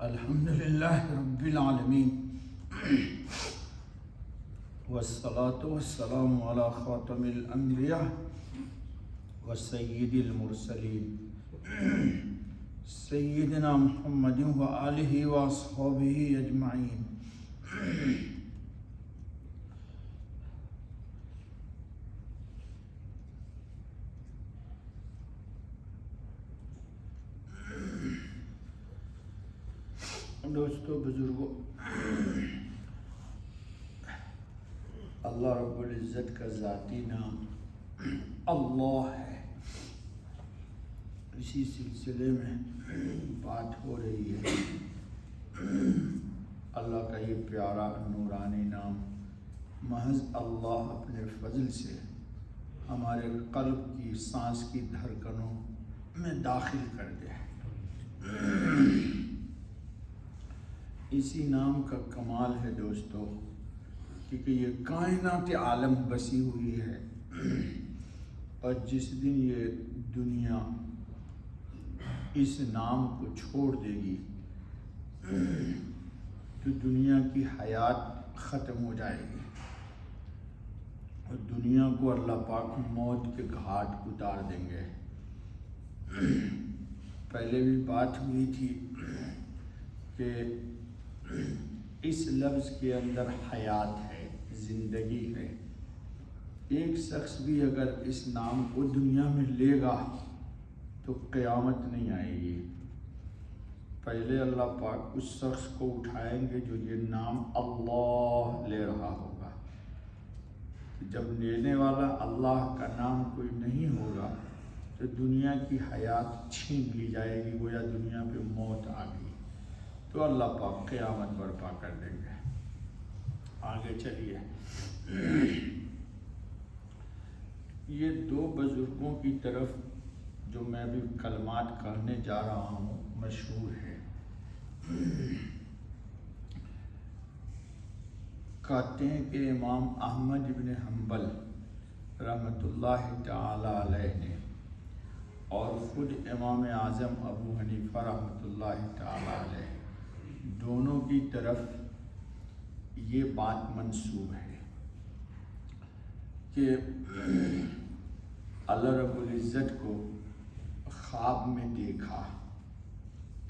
الحمدللہ رب العالمین والصلاة والسلام علی خاتم الانبیاء وسید المرسلین سیدنا محمد وآلہ واصحابہ اجمعین۔ دوستو، بزرگوں، اللہ رب العزت کا ذاتی نام اللہ ہے۔ اسی سلسلے میں بات ہو رہی ہے۔ اللہ کا یہ پیارا نورانی نام محض اللہ اپنے فضل سے ہمارے قلب کی سانس کی دھڑکنوں میں داخل کر دے۔ اسی نام کا کمال ہے دوستو، کیونکہ یہ کائنات عالم بسی ہوئی ہے، اور جس دن یہ دنیا اس نام کو چھوڑ دے گی تو دنیا کی حیات ختم ہو جائے گی، اور دنیا کو اللہ پاک موت کے گھاٹ اتار دیں گے۔ پہلے بھی بات ہوئی تھی کہ اس لفظ کے اندر حیات ہے، زندگی ہے۔ ایک شخص بھی اگر اس نام کو دنیا میں لے گا تو قیامت نہیں آئے گی۔ پہلے اللہ پاک اس شخص کو اٹھائیں گے جو یہ نام اللہ لے رہا ہوگا۔ جب لینے والا اللہ کا نام کوئی نہیں ہوگا تو دنیا کی حیات چھین لی جائے گی، گویا دنیا پہ موت آ گئی، تو اللہ پاک قیامت برپا کر دیں گے۔ آگے چلیے، یہ دو بزرگوں کی طرف جو میں بھی کلمات کہنے جا رہا ہوں مشہور ہے۔ کہتے ہیں کہ امام احمد بن حنبل رحمۃ اللہ تعالی علیہ نے اور خود امام اعظم ابو حنیفہ رحمۃ اللہ تعالی علیہ دونوں کی طرف یہ بات منسوب ہے کہ اللہ رب العزت کو خواب میں دیکھا،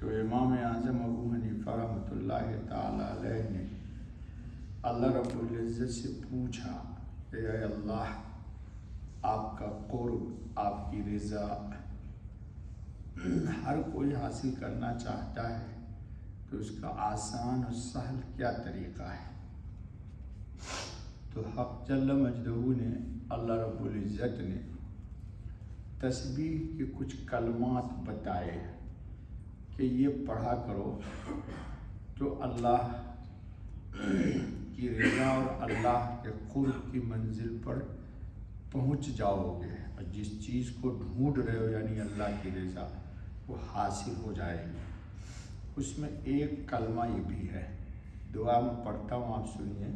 تو امام اعظم ابو حنیفہ رحمۃ اللہ تعالی علیہ نے اللہ رب العزت سے پوچھا کہ اے اللہ، آپ کا قرب، آپ کی رضا ہر کوئی حاصل کرنا چاہتا ہے، تو اس کا آسان اور سہل کیا طریقہ ہے؟ تو حق جل مجدہ نے، اللہ رب العزت نے تسبیح کے کچھ کلمات بتائے کہ یہ پڑھا کرو تو اللہ کی رضا اور اللہ کے قرب کی منزل پر پہنچ جاؤ گے، اور جس چیز کو ڈھونڈ رہے ہو یعنی اللہ کی رضا، وہ حاصل ہو جائے گی۔ اس میں ایک کلمہ یہ بھی ہے، دعا میں پڑھتا ہوں، آپ سنیے۔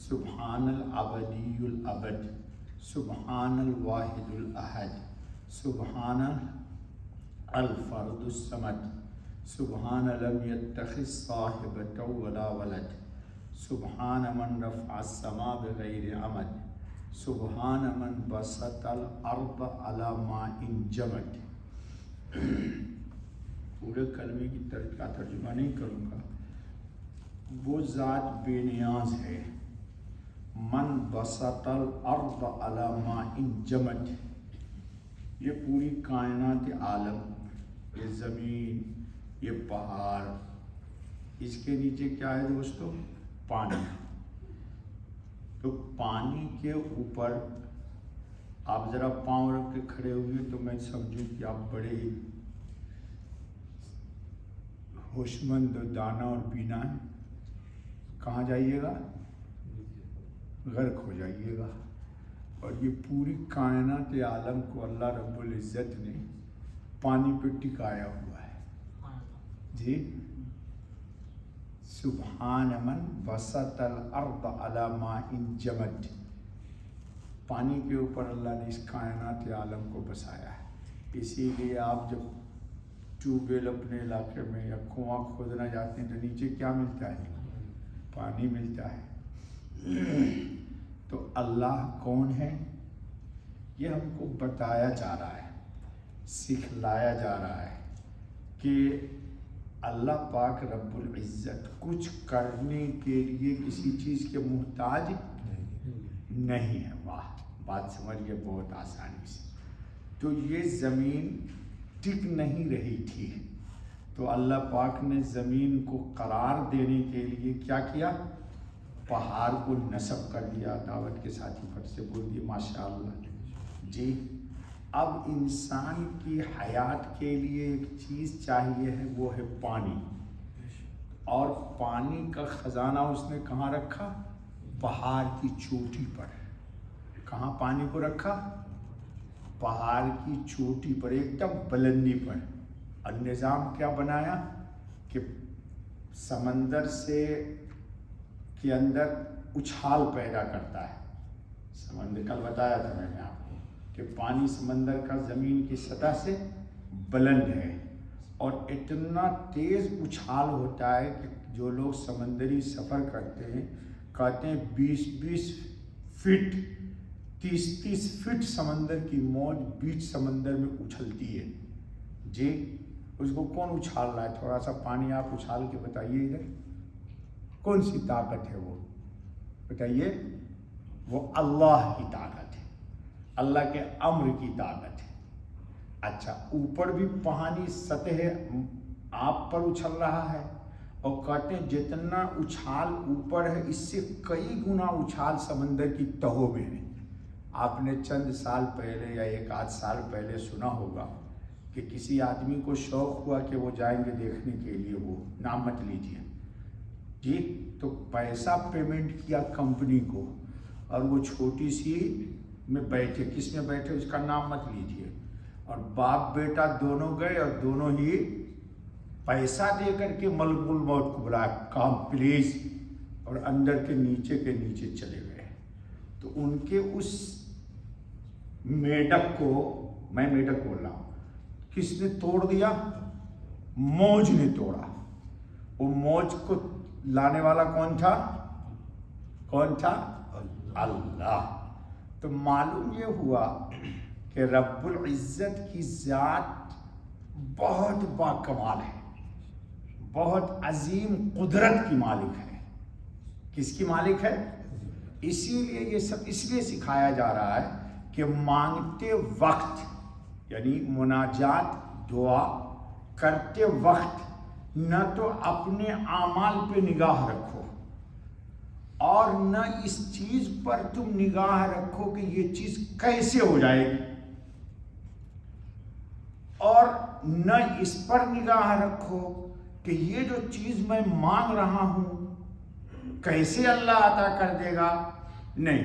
سبحان العبدی الابد، سبحان الواحد الاحد، سبحان الفرد الصمد، سبحان لم يتخذ صاحبۃ ولا ولد، سبحان من رفع السماء بغیر عمد، سبحان من بسط الارض علی ماء جمد۔ پورے کلمے کی کا ترجمہ نہیں کروں گا۔ وہ ذات بے نیاز ہے، من بسط الارض علی ماء جمد، یہ پوری کائنات عالم، یہ زمین، یہ پہاڑ، اس کے نیچے کیا ہے دوستو؟ پانی۔ تو پانی کے اوپر آپ ذرا پاؤں رکھ کے کھڑے ہوئے تو میں سمجھوں کہ آپ بڑے ہی ہوش مند، دانا اور بینا ہے۔ کہاں جائیے گا؟ غرق ہو جائیے گا۔ اور یہ پوری کائنات عالم کو اللہ رب العزت نے پانی پہ ٹکایا ہوا ہے۔ جی، سبحان من بسط الارض علی ماء جمد، پانی کے اوپر اللہ نے اس کائنات عالم کو بسایا ہے۔ اسی لیے آپ جب ٹیوب ویل اپنے علاقے میں یا کنواں کھودنا جاتے ہیں تو نیچے کیا ملتا ہے؟ پانی ملتا ہے۔ تو اللہ کون ہے یہ ہم کو بتایا جا رہا ہے، سکھلایا جا رہا ہے کہ اللہ پاک رب العزت کچھ کرنے کے لیے کسی چیز کے محتاج نہیں ہے۔ واہ، بات سمجھ گئے بہت آسانی سے۔ تو یہ زمین ٹک نہیں رہی تھی تو اللہ پاک نے زمین کو قرار دینے کے لیے کیا کیا؟ پہاڑ کو نصب کر دیا۔ دعوت کے ساتھی پر سے بول دیے ماشاءاللہ جی۔ اب انسان کی حیات کے لیے ایک چیز چاہیے ہے، وہ ہے پانی، اور پانی کا خزانہ اس نے کہاں رکھا؟ پہاڑ کی چوٹی پر۔ کہاں پانی کو رکھا؟ پہاڑ کی چوٹی پر، ایک دم بلندی پر۔ اور نظام کیا بنایا کہ سمندر سے کے اندر اچھال پیدا کرتا ہے۔ سمندر کل بتایا تھا میں نے آپ کو کہ پانی سمندر کا زمین کی سطح سے بلند ہے، اور اتنا تیز اچھال ہوتا ہے کہ جو لوگ سمندری سفر کرتے ہیں کہتے ہیں 20-20 فٹ 30-30 فٹ سمندر کی موج بیچ سمندر میں اچھلتی ہے جی۔ اس کو کون اچھال رہا ہے؟ تھوڑا سا پانی آپ اچھال کے بتائیے ادھر، کون سی طاقت ہے وہ؟ بتائیے۔ وہ اللہ کی طاقت ہے، اللہ کے امر کی طاقت ہے۔ اچھا، اوپر بھی پانی سطح آپ پر اچھل رہا ہے، اور کہتے ہیں جتنا اچھال اوپر ہے اس سے کئی گنا اچھال سمندر کی تہوں میں ہے۔ آپ نے چند سال پہلے یا 1 آدھ سال پہلے سنا ہوگا کہ کسی آدمی کو شوق ہوا کہ وہ جائیں گے دیکھنے کے لیے، وہ نام مت لیجیے جی، تو پیسہ پیمنٹ کیا کمپنی کو، اور وہ چھوٹی سی میں بیٹھے، کس میں بیٹھے اس کا نام مت لیجیے، اور باپ بیٹا دونوں گئے اور دونوں ہی پیسہ دے کر کے ملک الموت کو بلایا، کام پلیز، اور اندر کے نیچے چلے گئے۔ تو ان کے اس میڈک کو، میں میڈک بول رہا ہوں، کس نے توڑ دیا؟ موج نے توڑا۔ وہ موج کو لانے والا کون تھا؟ کون تھا؟ اللہ۔ تو معلوم یہ ہوا کہ رب العزت کی ذات بہت باکمال ہے، بہت عظیم قدرت کی مالک ہے۔ کس کی مالک ہے؟ اسی لیے یہ سب اس لیے سکھایا جا رہا ہے کہ مانگتے وقت، یعنی مناجات دعا کرتے وقت نہ تو اپنے اعمال پہ نگاہ رکھو، اور نہ اس چیز پر تم نگاہ رکھو کہ یہ چیز کیسے ہو جائے گی، اور نہ اس پر نگاہ رکھو کہ یہ جو چیز میں مانگ رہا ہوں کیسے اللہ عطا کر دے گا۔ نہیں،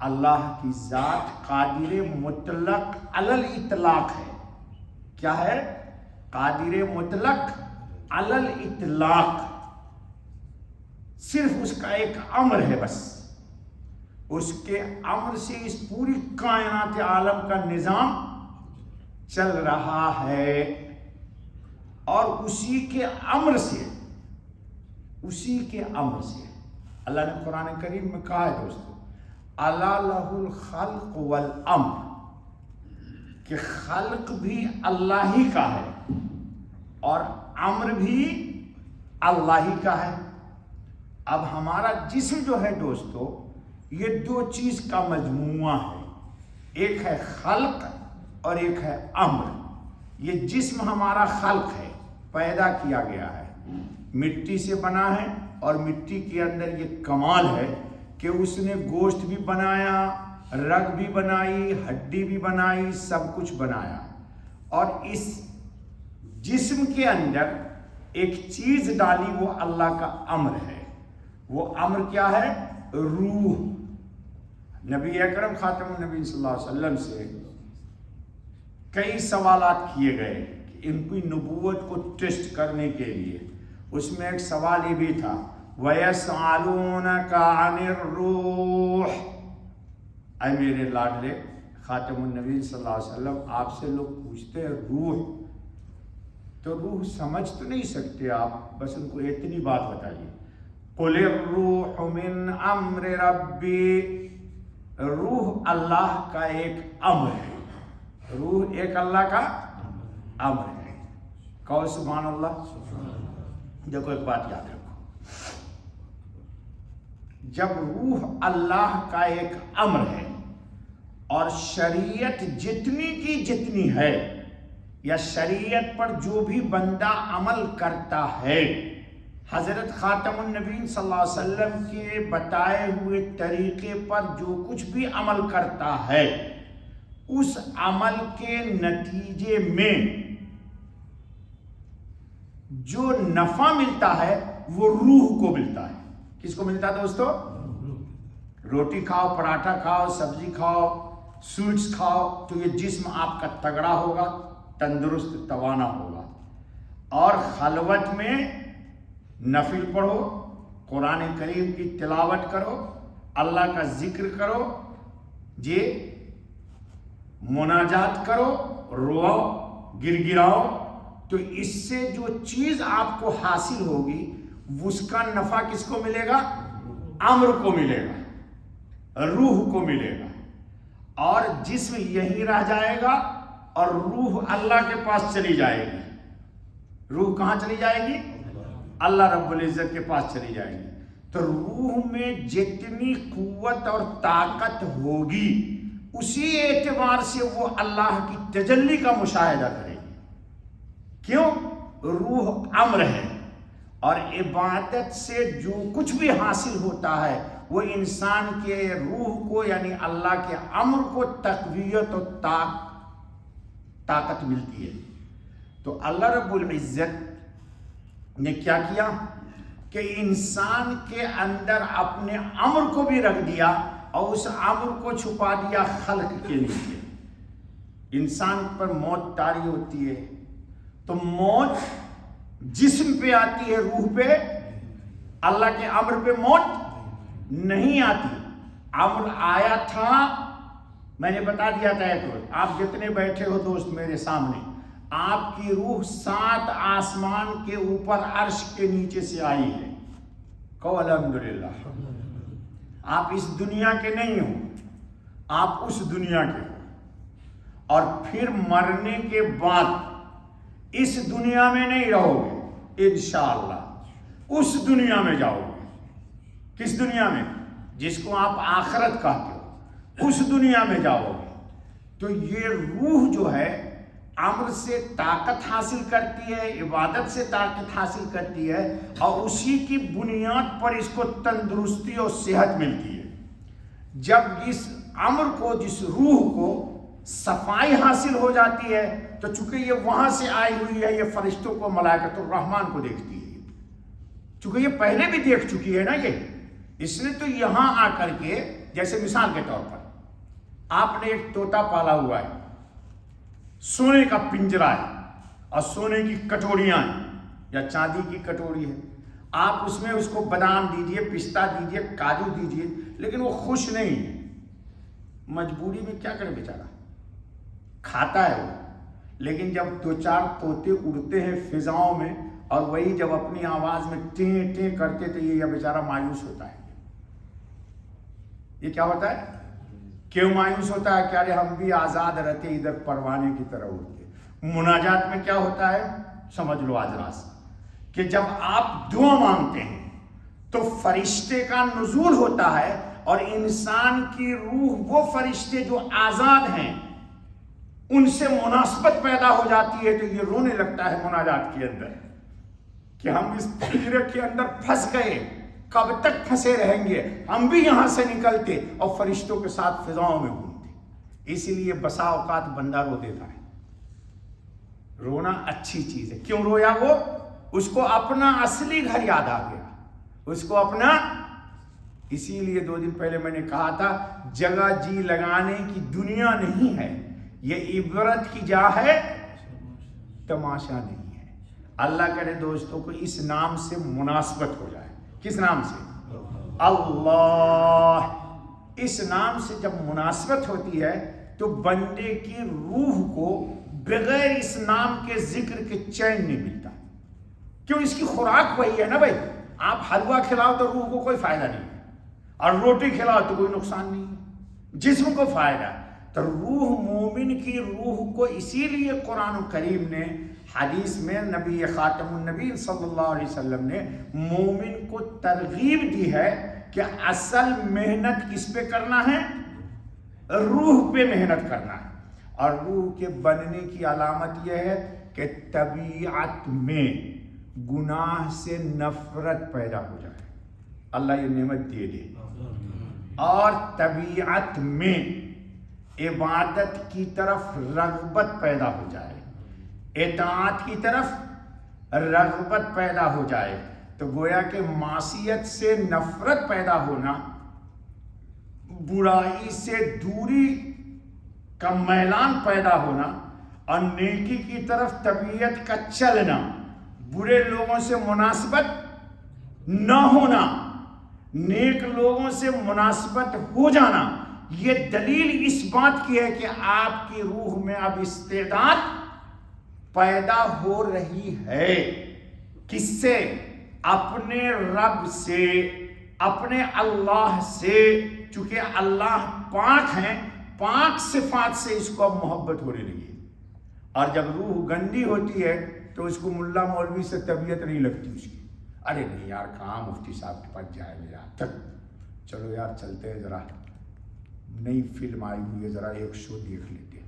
اللہ کی ذات قادر مطلق علی الاطلاق ہے۔ کیا ہے؟ قادر مطلق علی الاطلاق۔ صرف اس کا ایک امر ہے، بس اس کے امر سے اس پوری کائنات عالم کا نظام چل رہا ہے، اور اسی کے امر سے اللہ نے قرآن کریم میں کہا ہے دوستو، الا لہ الخلق والامر، کہ خلق بھی اللہ ہی کا ہے اور امر بھی اللہ ہی کا ہے۔ اب ہمارا جسم جو ہے دوستو، یہ 2 چیز کا مجموعہ ہے، ایک ہے خلق اور ایک ہے امر۔ یہ جسم ہمارا خلق ہے، پیدا کیا گیا ہے، مٹی سے بنا ہے، اور مٹی کے اندر یہ کمال ہے کہ اس نے گوشت بھی بنایا، رگ بھی بنائی، ہڈی بھی بنائی، سب کچھ بنایا، اور اس جسم کے اندر ایک چیز ڈالی، وہ اللہ کا امر ہے۔ وہ امر کیا ہے؟ روح۔ نبی اکرم خاتم النبی صلی اللہ علیہ وسلم سے کئی سوالات کیے گئے کہ ان کی نبوت کو ٹیسٹ کرنے کے لیے۔ اس میں ایک سوال یہ بھی تھا، وَيَسْأَلُونَكَ عَنِ الرُّوحِ، اے میرے لاڈلے خاتم النبی صلی اللہ علیہ وسلم، آپ سے لوگ پوچھتے ہیں روح تو روح سمجھ تو نہیں سکتے آپ، بس ان کو اتنی بات بتائیے، قُلِ الرُّوحُ مِنْ أَمْرِ رَبِّي، روح اللہ کا ایک امر ہے، روح ایک اللہ کا امر ہے۔ کہو سبحان اللہ۔ دیکھو ایک بات یاد رکھو، جب روح اللہ کا ایک امر ہے اور شریعت جتنی کی جتنی ہے، یا شریعت پر جو بھی بندہ عمل کرتا ہے، حضرت خاتم النبیین صلی اللہ علیہ وسلم کے بتائے ہوئے طریقے پر جو کچھ بھی عمل کرتا ہے، اس عمل کے نتیجے میں جو نفع ملتا ہے وہ روح کو ملتا ہے۔ کس کو ملتا ہے دوستو؟ روٹی کھاؤ، پراٹھا کھاؤ، سبزی کھاؤ، سویٹس کھاؤ تو یہ جسم آپ کا تگڑا ہوگا، تندرست توانا ہوگا، اور خلوت میں نفل پڑھو، قرآن کریم کی تلاوت کرو، اللہ کا ذکر کرو، جی مناجات کرو، رو گر گراؤ، تو اس سے جو چیز آپ کو حاصل ہوگی اس کا نفع کس کو ملے گا؟ امر کو ملے گا، روح کو ملے گا، اور جسم یہی رہ جائے گا اور روح اللہ کے پاس چلی جائے گی۔ روح کہاں چلی جائے گی؟ اللہ رب العزت کے پاس چلی جائے گی۔ تو روح میں جتنی قوت اور طاقت ہوگی اسی اعتبار سے وہ اللہ کی تجلی کا مشاہدہ کرے گی۔ کیوں؟ روح امر ہے، اور عبادت سے جو کچھ بھی حاصل ہوتا ہے وہ انسان کے روح کو یعنی اللہ کے امر کو تقویت و طاقت ملتی ہے۔ تو اللہ رب العزت نے کیا کیا کہ انسان کے اندر اپنے امر کو بھی رکھ دیا اور اس امر کو چھپا دیا خلق کے نیچے۔ انسان پر موت طاری ہوتی ہے تو موت جسم پہ آتی ہے، روح پہ، اللہ کے امر پہ موت نہیں آتی۔ امر آیا تھا، میں نے بتا دیا تھا ایک روز، آپ جتنے بیٹھے ہو دوست میرے سامنے، آپ کی روح 7 آسمان کے اوپر عرش کے نیچے سے آئی ہے۔ کہو الحمدللہ۔ آپ اس دنیا کے نہیں ہو، آپ اس دنیا کے ہو، اور پھر مرنے کے بعد اس دنیا میں نہیں رہو گے، انشاءاللہ اس دنیا میں جاؤ گے۔ کس دنیا میں؟ جس کو آپ آخرت کہتے ہو، اس دنیا میں جاؤ گے۔ تو یہ روح جو ہے امر سے طاقت حاصل کرتی ہے، عبادت سے طاقت حاصل کرتی ہے، اور اسی کی بنیاد پر اس کو تندرستی اور صحت ملتی ہے۔ جب اس امر کو، جس روح کو صفائی حاصل ہو جاتی ہے تو چونکہ یہ وہاں سے آئی ہوئی ہے، یہ فرشتوں کو، ملائکۃ الرحمن کو دیکھتی ہے، چونکہ یہ پہلے بھی دیکھ چکی ہے نا یہ، اس نے تو یہاں آ کر کے، جیسے مثال کے طور پر آپ نے ایک طوطا پالا ہوا ہے، سونے کا پنجرا ہے اور سونے کی کٹوریاں ہیں یا چاندی کی کٹوری ہے، آپ اس میں اس کو بادام دیجئے، پستہ دیجئے، کاجو دیجئے، لیکن وہ خوش نہیں ہے۔ مجبوری میں کیا کرے بیچارہ؟ کھاتا ہے وہ، لیکن جب 2-4 طوطے اڑتے ہیں فضاؤں میں اور وہی جب اپنی آواز میں ٹیں ٹیں کرتے تو یہ بیچارہ مایوس ہوتا ہے۔ یہ کیا ہوتا ہے؟ کیوں مایوس ہوتا ہے؟ کیا رے ہم بھی آزاد رہتے، ادھر پروانے کی طرح اڑتے۔ مناجات میں کیا ہوتا ہے؟ سمجھ لو آج راز، کہ جب آپ دعا مانگتے ہیں تو فرشتے کا نزول ہوتا ہے، اور انسان کی روح وہ فرشتے جو آزاد ہیں ان سے مناسبت پیدا ہو جاتی ہے، تو یہ رونے لگتا ہے مناجات کے اندر کہ ہم اس پنجرے کے اندر پھنس گئے، کب تک پھنسے رہیں گے، ہم بھی یہاں سے نکلتے اور فرشتوں کے ساتھ فضاؤں میں گھومتے۔ اسی لیے بسا اوقات بندہ رو دیتا ہے۔ رونا اچھی چیز ہے۔ کیوں رویا وہ؟ اس کو اپنا اصلی گھر یاد آ گیا، اس کو اپنا، اسی لیے 2 دن پہلے میں نے کہا تھا جگہ جی لگانے کی دنیا نہیں ہے، یہ عبرت کی جا ہے، تماشا نہیں ہے۔ اللہ کرے دوستوں کو اس نام سے مناسبت ہو جائے۔ کس نام سے؟ اللہ۔ اس نام سے جب مناسبت ہوتی ہے تو بندے کی روح کو بغیر اس نام کے ذکر کے چین نہیں ملتا. کیوں؟ اس کی خوراک وہی ہے نا بھائی. آپ حلوہ کھلاؤ تو روح کو کوئی فائدہ نہیں ہے، اور روٹی کھلاؤ تو کوئی نقصان نہیں ہے، جسم کو فائدہ ہے. تو روح، مومن کی روح کو اسی لیے قرآن کریم نے حدیث میں نبی خاتم النبی صلی اللہ علیہ وسلم نے مومن کو ترغیب دی ہے کہ اصل محنت کس پہ کرنا ہے؟ روح پہ محنت کرنا ہے. اور روح کے بننے کی علامت یہ ہے کہ طبیعت میں گناہ سے نفرت پیدا ہو جائے. اللہ یہ نعمت دے دے. اور طبیعت میں عبادت کی طرف رغبت پیدا ہو جائے، اطاعت کی طرف رغبت پیدا ہو جائے. تو گویا کہ معصیت سے نفرت پیدا ہونا، برائی سے دوری کا میلان پیدا ہونا، اور نیکی کی طرف طبیعت کا چلنا، برے لوگوں سے مناسبت نہ ہونا، نیک لوگوں سے مناسبت ہو جانا، یہ دلیل اس بات کی ہے کہ آپ کی روح میں اب استعداد پیدا ہو رہی ہے. کس سے؟ اپنے رب سے، اپنے اللہ سے. چونکہ اللہ پاک ہیں، پاک صفات سے اس کو اب محبت ہونے لگی. اور جب روح گندی ہوتی ہے تو اس کو ملا مولوی سے طبیعت نہیں لگتی اس کی. ارے نہیں یار، کہاں مفتی صاحب کے پاس جائے گا یار، چلو یار چلتے ہیں، ذرا نئی فلم آئی ہوئی ہے، ذرا ایک شو دیکھ لیتے ہیں.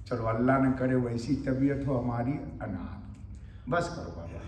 چلو اللہ نہ کرے ویسی طبیعت ہو ہماری انار. بس کرو بابا.